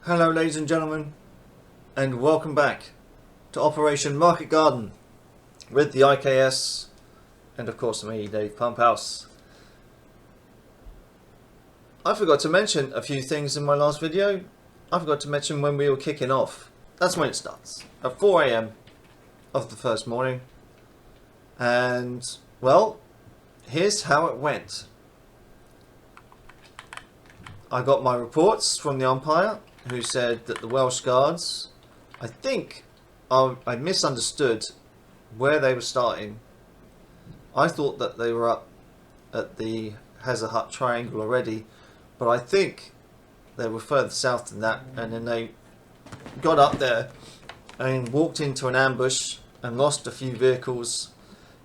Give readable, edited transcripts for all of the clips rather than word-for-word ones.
Hello ladies and gentlemen, and welcome back to Operation Market Garden with the IKS and of course me, Dave Pumphouse. I forgot to mention a few things in my last video. I forgot to mention when we were kicking off. That's when it starts, at 4 AM of the first morning. And well, here's how it went. I got my reports from the umpire, who said that the Welsh Guards, I think I misunderstood where they were starting. I thought that they were up at the Hazard Hut Triangle already, but I think they were further south than that, and then they got up there and walked into an ambush and lost a few vehicles,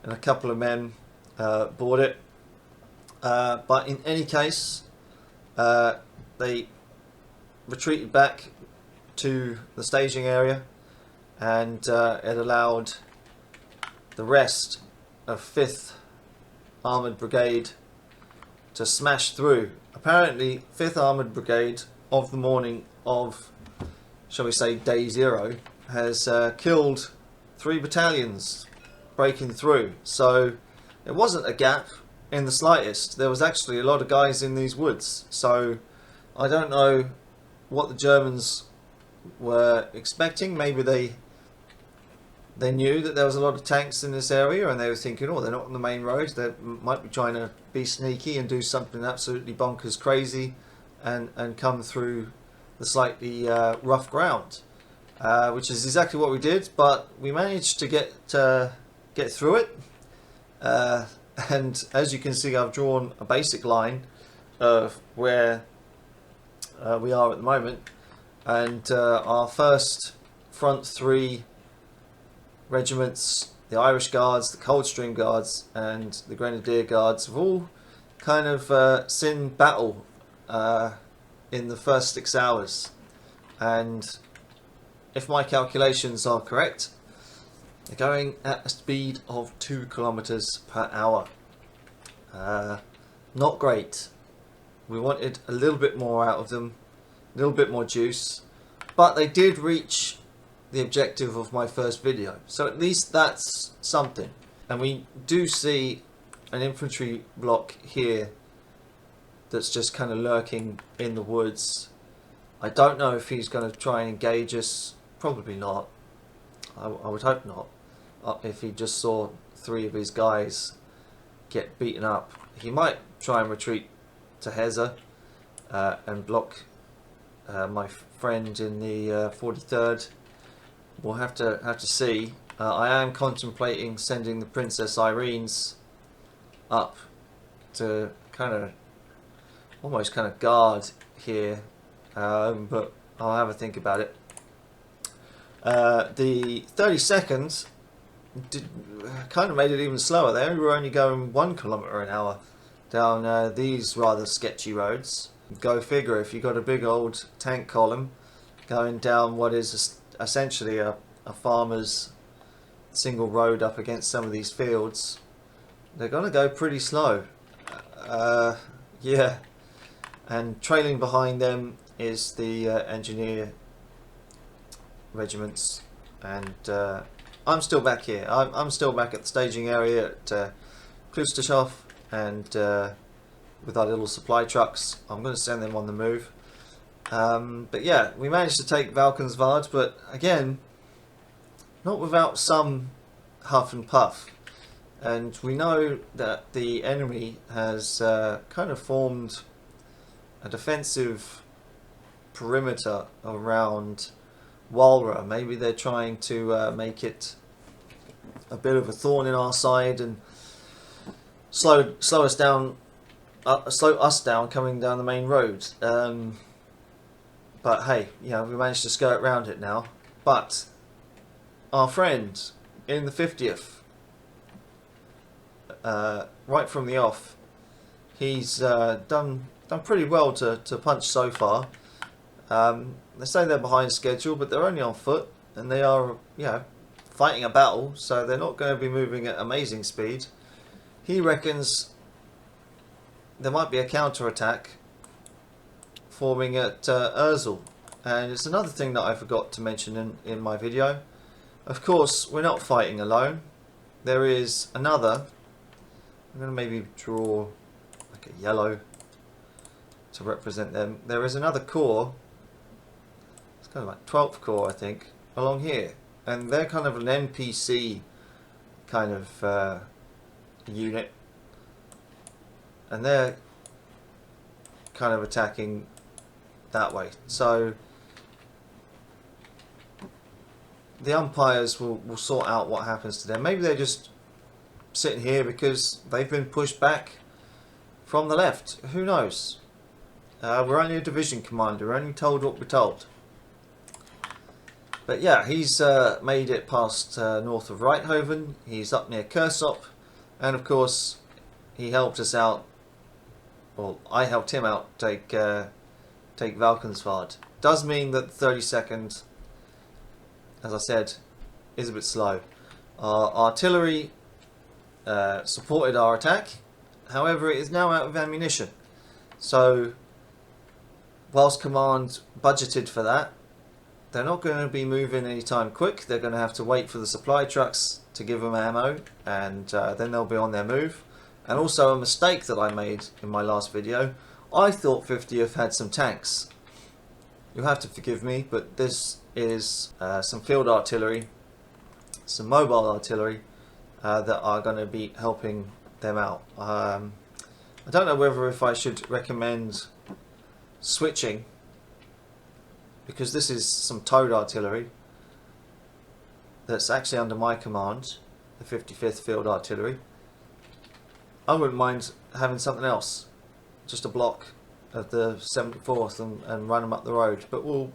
and a couple of men board it. But in any case, they retreated back to the staging area, and it allowed the rest of 5th Armoured Brigade to smash through. Apparently 5th Armoured Brigade of the morning of, shall we say, day 0 has killed 3 battalions breaking through. So it wasn't a gap in the slightest. There was actually a lot of guys in these woods. So I don't know what the Germans were expecting. Maybe they knew that there was a lot of tanks in this area, and they were thinking, oh, they're not on the main road, they might be trying to be sneaky and do something absolutely bonkers crazy and come through the slightly rough ground, which is exactly what we did. But we managed to get through it, and as you can see, I've drawn a basic line of where we are at the moment, and our first front 3 regiments, the Irish Guards, the Coldstream Guards and the Grenadier Guards, have all kind of seen battle in the first 6 hours, and if my calculations are correct, they're going at a speed of 2 kilometers per hour. Not great. We wanted a little bit more out of them, a little bit more juice, but they did reach the objective of my first video, so at least that's something. And we do see an infantry block here that's just kind of lurking in the woods. I don't know if he's going to try and engage us. Probably not. I would hope not. If he just saw 3 of his guys get beaten up, he might try and retreat to Heza and block my friend in the 43rd. We'll have to see. I am contemplating sending the Princess Irenes up to almost kind of guard here, but I'll have a think about it. The 32nd kind of made it even slower there. We were only going 1 kilometer an hour down these rather sketchy roads. Go figure, if you've got a big old tank column going down what is essentially a farmer's single road up against some of these fields, they're going to go pretty slow. Yeah, and trailing behind them is the engineer regiments, and I'm still back here. I'm still back at the staging area at Klustashov, and with our little supply trucks, I'm going to send them on the move. But yeah, we managed to take Valkenswaard, but again, not without some huff and puff. And we know that the enemy has kind of formed a defensive perimeter around Walra. Maybe they're trying to make it a bit of a thorn in our side and slow us down, slow us down coming down the main road. But hey, you know, we managed to skirt around it now. But our friend in the 50th, right from the off, he's done pretty well to punch so far. They say they're behind schedule, but they're only on foot, and they are, you know, fighting a battle, so they're not going to be moving at amazing speed. He reckons there might be a counter-attack forming at Erzul, And it's another thing that I forgot to mention in my video. Of course, we're not fighting alone. There is another. I'm going to maybe draw like a yellow to represent them. There is another corps. It's kind of like 12th Corps, I think, along here. And they're kind of an NPC kind of unit. And they're kind of attacking that way. So the umpires will sort out what happens to them. Maybe they're just sitting here because they've been pushed back from the left. Who knows? We're only a division commander. We're only told what we're told. But yeah, he's made it past north of Reithoven. He's up near Kersop. And of course, he helped us out. Well, I helped him out take Valkenswaard. Does mean that the 32nd, as I said, is a bit slow. Our artillery supported our attack. However, it is now out of ammunition. So, whilst command budgeted for that, they're not going to be moving anytime quick. They're going to have to wait for the supply trucks to give them ammo, and then they'll be on their move. And also a mistake that I made in my last video. I thought 50th had some tanks. You'll have to forgive me, but this is some field artillery, some mobile artillery that are going to be helping them out. I don't know whether if I should recommend switching, because this is some towed artillery that's actually under my command, the 55th Field Artillery. I wouldn't mind having something else, just a block of the 74th and run them up the road, but we'll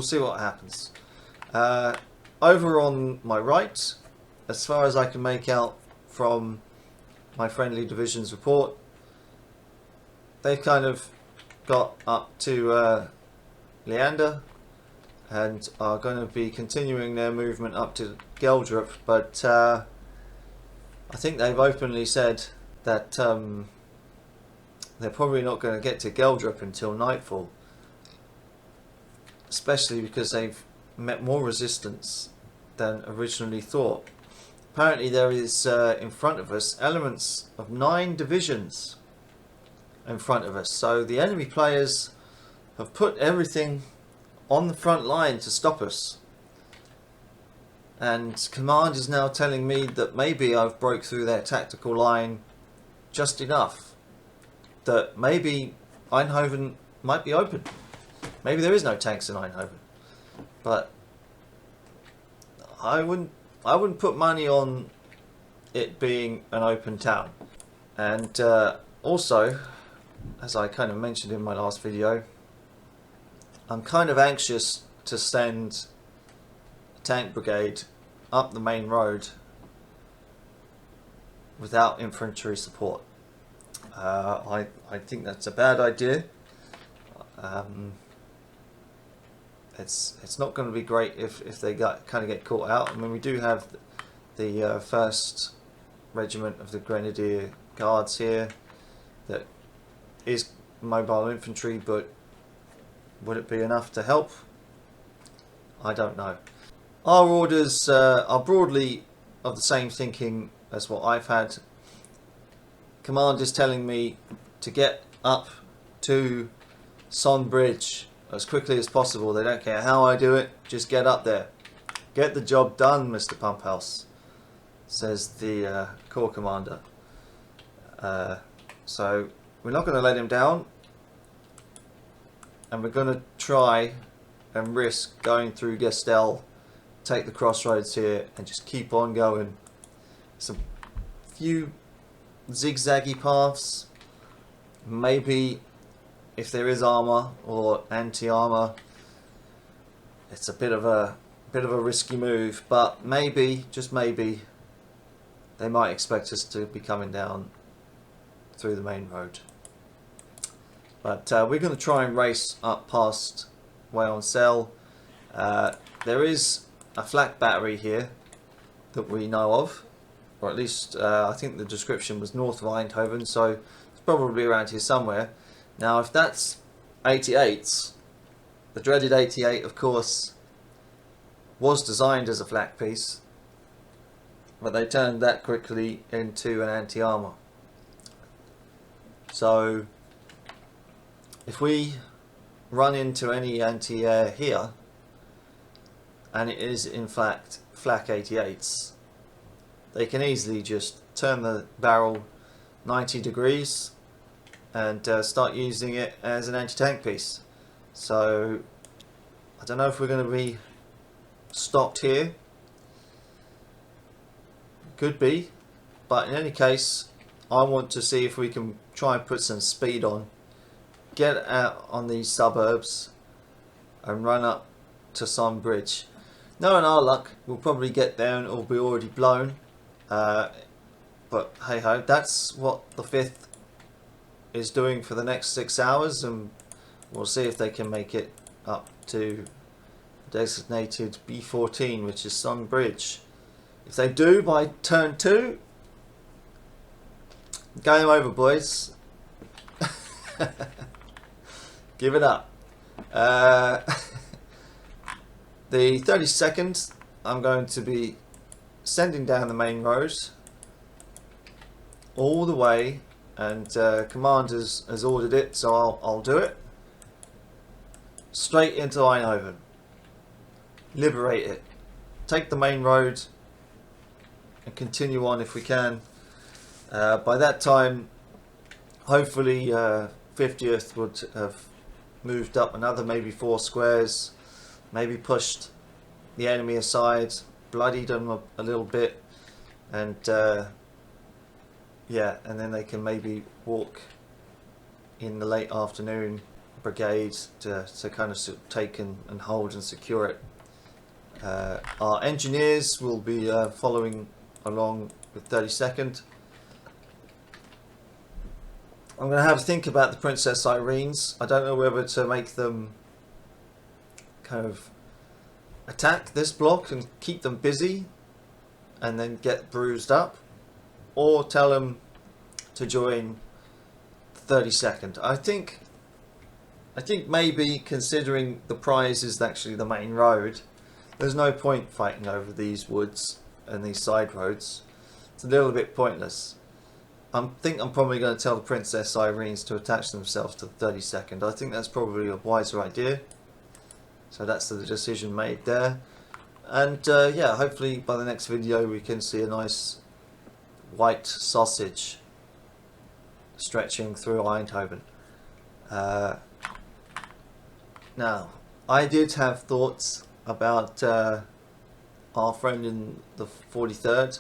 see what happens. Over on my right, as far as I can make out from my friendly division's report, they've kind of got up to Leander and are going to be continuing their movement up to Geldrup, but I think they've openly said that they're probably not going to get to Geldrup until nightfall, especially because they've met more resistance than originally thought. Apparently there is in front of us elements of 9 divisions in front of us, so the enemy players have put everything on the front line to stop us. And command is now telling me that maybe I've broke through their tactical line just enough that maybe Eindhoven might be open. Maybe there is no tanks in Eindhoven, but I wouldn't put money on it being an open town. And also, as I kind of mentioned in my last video, I'm kind of anxious to send tank brigade up the main road without infantry support. I think that's a bad idea. It's not going to be great if they kind of get caught out. I mean, we do have the 1st Regiment of the Grenadier Guards here that is mobile infantry, but would it be enough to help? I don't know. Our orders are broadly of the same thinking as what I've had. Command is telling me to get up to Son Bridge as quickly as possible. They don't care how I do it, just get up there. Get the job done, Mr. Pumphouse, says the Corps Commander. So we're not going to let him down, and we're going to try and risk going through Gestel, take the crossroads here, and just keep on going. Some few zigzaggy paths. Maybe if there is armor or anti-armor, it's a bit of a risky move, but maybe, just maybe, they might expect us to be coming down through the main road. But we're going to try and race up past Weyonsel. There is a flak battery here that we know of, or at least I think the description was north of Eindhoven, so it's probably around here somewhere. Now if that's 88s, The dreaded 88, of course, was designed as a flak piece, but they turned that quickly into an anti-armor. So if we run into any anti-air here, and it is in fact flak 88s, they can easily just turn the barrel 90 degrees and start using it as an anti-tank piece. So I don't know if we're going to be stopped here. Could be, but in any case, I want to see if we can try and put some speed on, get out on these suburbs and run up to some bridge. Knowing our luck, we'll probably get there and it'll be already blown, but hey ho, that's what the 5th is doing for the next 6 hours, and we'll see if they can make it up to designated B14, which is Sun Bridge. If they do by turn 2, game over, boys. Give it up. The 32nd, I'm going to be sending down the main road all the way, and command has ordered it, so I'll do it. Straight into Eindhoven. Liberate it. Take the main road and continue on if we can. By that time, hopefully 50th would have moved up another maybe 4 squares, maybe pushed the enemy aside, bloodied them a little bit, and yeah, and then they can maybe walk in the late afternoon brigade to kind of take and hold and secure it. Our engineers will be following along with 32nd. I'm going to have to think about the Princess Irenes. I don't know whether to make them kind of attack this block and keep them busy and then get bruised up, or tell them to join 32nd. I think maybe, considering the prize is actually the main road, there's no point fighting over these woods and these side roads. It's a little bit pointless. I think I'm probably going to tell the Princess Irenes to attach themselves to the 32nd. I think that's probably a wiser idea. So that's the decision made there. And yeah, hopefully by the next video we can see a nice white sausage stretching through Eindhoven. Now, I did have thoughts about our friend in the 43rd.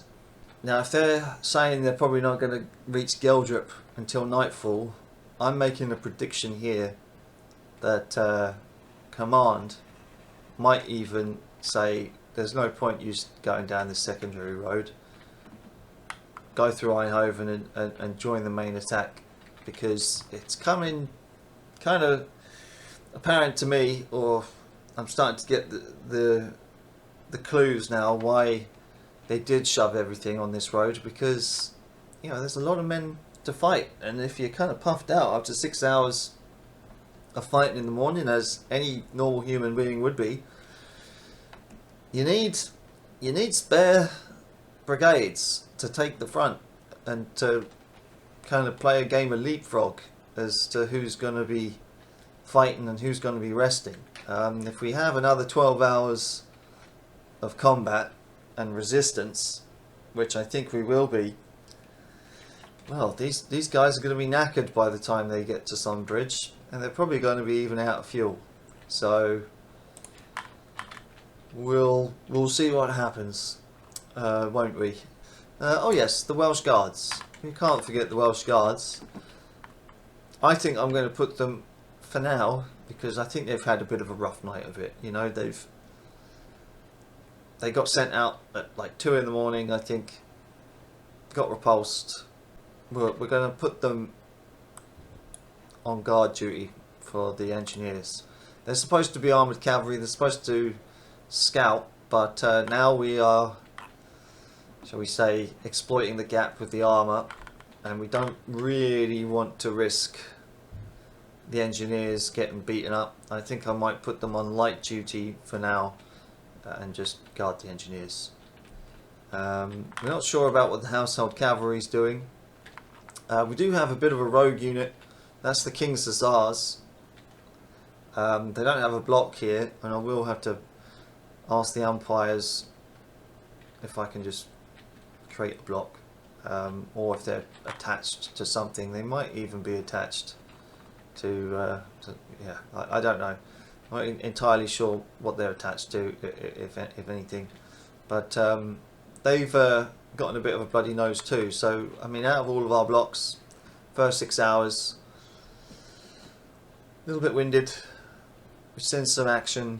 Now, if they're saying they're probably not going to reach Geldrop until nightfall, I'm making a prediction here that command might even say there's no point you going down this secondary road. Go through Eindhoven and join the main attack, because it's coming kind of apparent to me, or I'm starting to get the clues now why they did shove everything on this road, because you know there's a lot of men to fight, and if you're kind of puffed out after 6 hours of fighting in the morning, as any normal human being would be, you need spare brigades to take the front and to kind of play a game of leapfrog as to who's going to be fighting and who's going to be resting. If we have another 12 hours of combat and resistance, which I think we will be, well, these guys are going to be knackered by the time they get to Sunbridge, and they're probably going to be even out of fuel. So we'll see what happens, won't we? Oh yes, the Welsh Guards. You can't forget the Welsh Guards. I think I'm going to put them for now, because I think they've had a bit of a rough night of it. You know, they got sent out at like 2 in the morning, I think, got repulsed. We're going to put them on guard duty for the engineers. They're supposed to be armoured cavalry, they're supposed to scout, but now we are, shall we say, exploiting the gap with the armour, and we don't really want to risk the engineers getting beaten up. I think I might put them on light duty for now and just guard the engineers. We're not sure about what the household cavalry is doing. We do have a bit of a rogue unit. That's the King's Hussars. They don't have a block here, and I will have to ask the umpires if I can just create a block, or if they're attached to something. They might even be attached to yeah, I don't know. I'm not entirely sure what they're attached to, if anything, but they've gotten a bit of a bloody nose too. So I mean, out of all of our blocks, first 6 hours, a little bit winded. We send some action.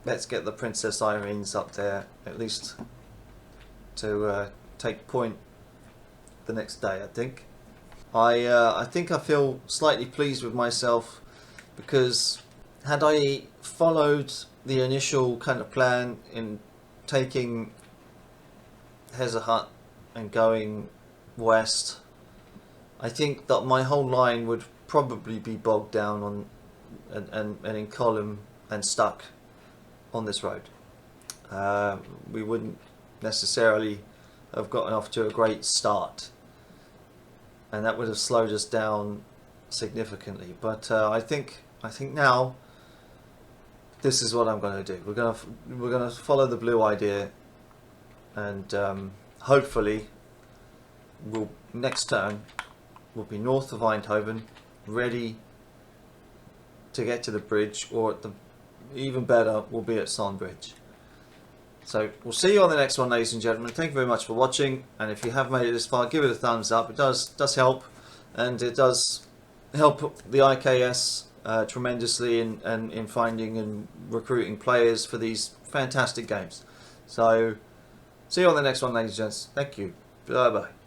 Let's get the Princess Irene's up there at least to take point the next day. I think. I think I feel slightly pleased with myself, because had I followed the initial kind of plan in taking Hezahut and going west, I think that my whole line would probably be bogged down on and in column and stuck on this road. We wouldn't necessarily have gotten off to a great start, and that would have slowed us down significantly. But I think now this is what I'm going to do. We're gonna follow the blue idea, and hopefully next turn we'll be north of Eindhoven, ready to get to the bridge, or even better, we'll be at Sonbridge. So we'll see you on the next one, ladies and gentlemen. Thank you very much for watching, and if you have made it this far, give it a thumbs up. It does help, and it does help the IKS tremendously in finding and recruiting players for these fantastic games. So see you on the next one, ladies and gents. Thank you. Bye bye.